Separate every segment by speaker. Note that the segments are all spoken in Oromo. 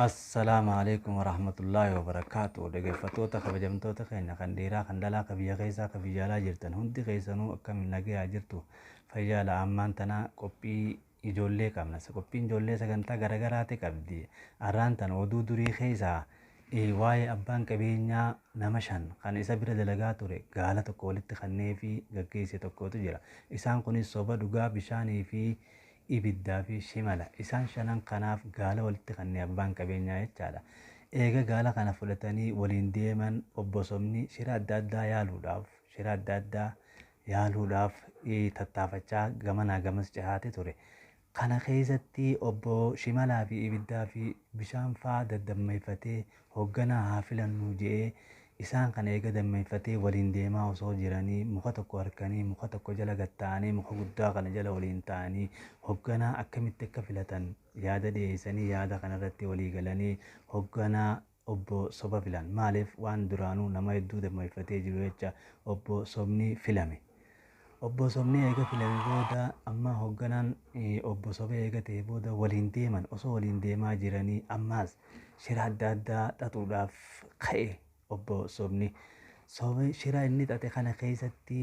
Speaker 1: Assalamu alaikum warahmatullahi wabarakatuh. Dhaggeeffattoota kabajamtoota keenya kan dhiiraa kan dhalaa kan biyya keessaa kan biyya alaa jirtan hundi keessanuu akkamiin nagaa jirtu. Fayyaala ammaan tana qophii ijoollee qabna. Qophiin ijoollee sagantaa garagaraati qabdi. Arraan tan oduu durii keessaa waa'ee abbaan qabeenyaa nama 5 kan isa bira dalagaa ture gaala tokko walitti kannee fi gaggeesse tokkotu jira. Isaan kunis soba dhugaa bishaanii fi ibiddaa fi shimala. Isaan 5 kanaaf gaala walitti kannee abbaan qabeenyaa jechaadha. Eega gaala kana fudhatanii waliin deeman obbosomni shira adda addaa yaaluudhaaf tattaafachaa gamanaa gamas cehaate ture. Kana keessatti obbo Shimalaa fi ibiddaa fi bishaan fa'aa daddammeeffatee hoogganaa haa filannuu jedhee isaan kana eega dammeeffatee waliin deemaa osoo jiranii muka tokko harkanii muka tokko jala gatta'anii muka guddaa kana jala waliin ta'anii hoogganaa akkamitti akka filatan yaada dhiyeessanii yaada kanarratti walii galanii hoogganaa obbo Soba filan. Maaliif waan duraanuu nama hedduu dammeeffatee jiru jecha obbo Sobni filame. Obbo Sobni eega filame booda amma hoogganaan obbo Soba eega ta'e booda waliin deeman osoo waliin deemaa jiranii ammaas shira adda addaa xaxuudhaaf ka'e. Obbo Sobni shira inni xaxe kana keessatti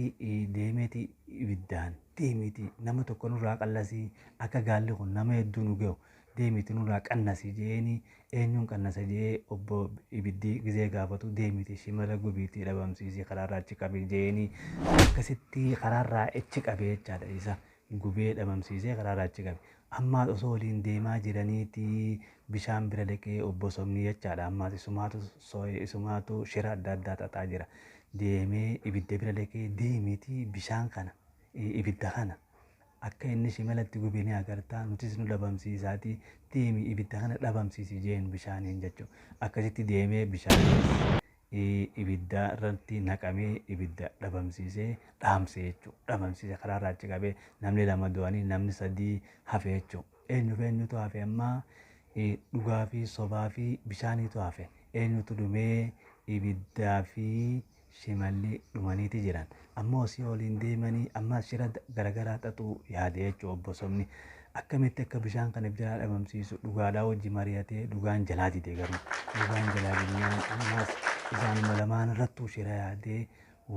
Speaker 1: deemeeti ibiddaan deemiti nama tokko nurraa qallasii akka gaalli kun nama hedduu nu ga'u deemiti nurraa qannasi jeeni eenyuun qannasa jee obbo ibiddi gizee gaafatu deemiti shimala gubiitii dhabamsiisii karaarraa achi qabe jeeni akkasitti karaarraa achi qabe jechaadha isa gubee dhabamsiisee karaarraa achi qabe. Ammaas osoo waliin deemaa jiraniiti bishaan bira dhaqee obbo Sobni jechaadha. Ammaas isumaatu shira adda addaa xaxaa jira. Deemee ibidda bira dhaqee deemiti bishaan kana ibidda kana akka inni shimalatti gube ni agartaa nutis nu dhabamsiisaati deemi ibidda kana dhabamsiisi jeen bishaaniin jechuudha. Akkasitti deemee bishaan ibidda irratti naqamee ibidda dhabamsiisee dhaamse jechuudha. Dhabamsiise karaarraa achi qabee namni 2 du'anii namni 3 hafe jechuudha. Eenyutu hafe ammaa dhugaa fi sobaa fi bishaaniitu hafe. Eenyutu dhumee ibiddaa fi shimalli dhumaniiti jiran. Ammoo osii waliin deemanii ammaas shira garagaraa xaxuu yaade jechuudha obbo Sobni. Akkamitti akka bishaan kana biraa dhabamsiisu dhugaadhaa wajji mari'atee dhugaan jalaa dide garuu dhugaan jalaa didnaan ammaas isaanuma lamaan irrattuu shira yaadee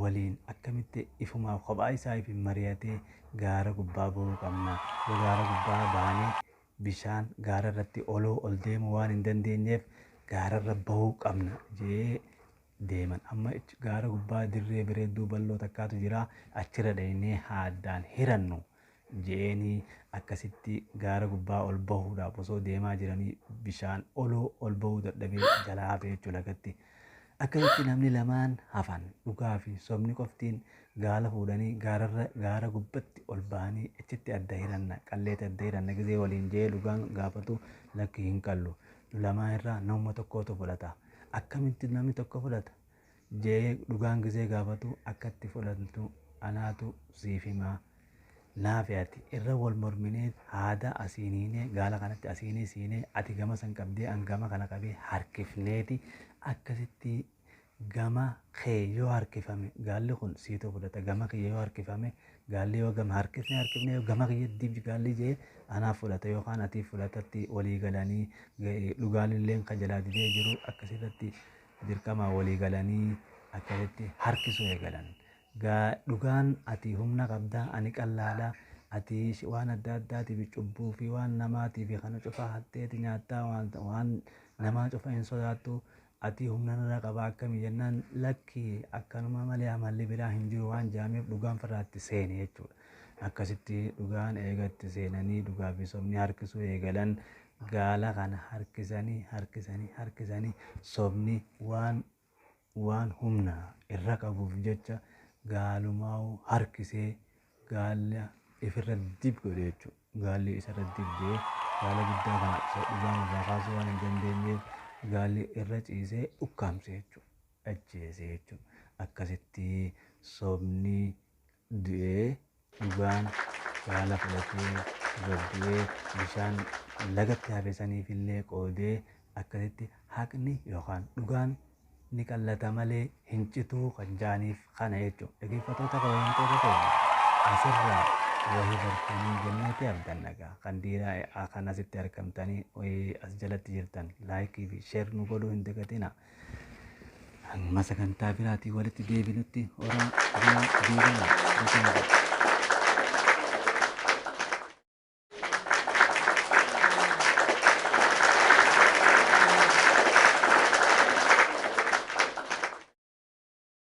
Speaker 1: waliin akkamitti ifumaaf kophaa isaa ifin mari'atee gaara gubbaa bahuu qabna. Gaara gubbaa baanee bishaan gaara irratti ol deemuu waan hin dandeenyeef gaara irra bahuu qabna jee deeman. Amma gaara gubbaa dirree bareedduu bal'oo takkaatu jira achirra dhaynee haaddaan hirannu jeeni akkasitti gaara gubbaa ol bahuudhaaf osoo deemaa jiranii bishaan ol bahuu dadhabee jalaa hafe jechuudha lagatti. Akkasitti namni lamaan hafan dhugaa fi sobni qoftiin gaala fuudhanii gaara gubbatti ol bahanii achitti adda hiranna qalleetti adda hiranna gizee waliin jee dhugaan gaafatu lakki hin qallu. Lamaan irraa nama tokkotu fudhata. Akkamitti namni tokko fudhata jee dhugaan gizee gaafatu akkatti fudhatu anaatu siif himaa. Naafi ati irra wal morminee haada asiiniinee gaala kanatti asiinii siinee ati gama san qabdee angama kana qabee harkifneeti akkasitti gama kee yoo harkifame gaalli kun siitoo fudhata gama kee yoo harkifame gaalli yoo gama harkifne yoo gama kee diib gaalli jee anaaf fudhata yookaan atiif fudhatatti walii galanii dhugaan illee kajalaa didee jiru akkasitti dirqama walii galanii akkasitti harkisuu eegalan. Dhugaan ati humna qabdaa ani qallaadha ati waan adda addaatiif cubbuu fi waan namaatiif kana cufa hatteeti nyaattaa waan namaa cufa hin sodaattu ati humna irra qabaa akkamii jennaan lakki akkanuma malee amalli biraa hin jiru waan jaameef dhugaan farraatti seene jechuudha. Akkasitti dhugaan eegatti seenanii dhugaa fi sobni harkisuu eegalan gaala kana harkisanii sobni waan humna irra qabuuf jecha gaalumaa harkisee gaala ifirra dib godhe jechuudha. Gaalli isarra dib jee gaala guddaa kana dhugaan irraa kaasuu waan hin dandeenyeef gaalli irra ciisee ukkaamse jechuudha ajjeese jechuudha. Akkasitti sobni du'ee dhugaan gaala fudhatee gabbu'ee bishaan lagatti hafe saniif illee qoodee akkasitti haqni yookaan dhugaan ni qallata malee hin cituu kan jaaniif kana jechuudha. Dhaggeeffattoota kabajamtoota keenya asirraa wahii bartanii jennee abdan nagaa kan dhiiraa kan asitti argamtanii wahii as jalatti jirtan laayikii fi sheer nu godhuu hin dagatina. Amma sagantaa biraatii walitti deebinutti horaa diiraa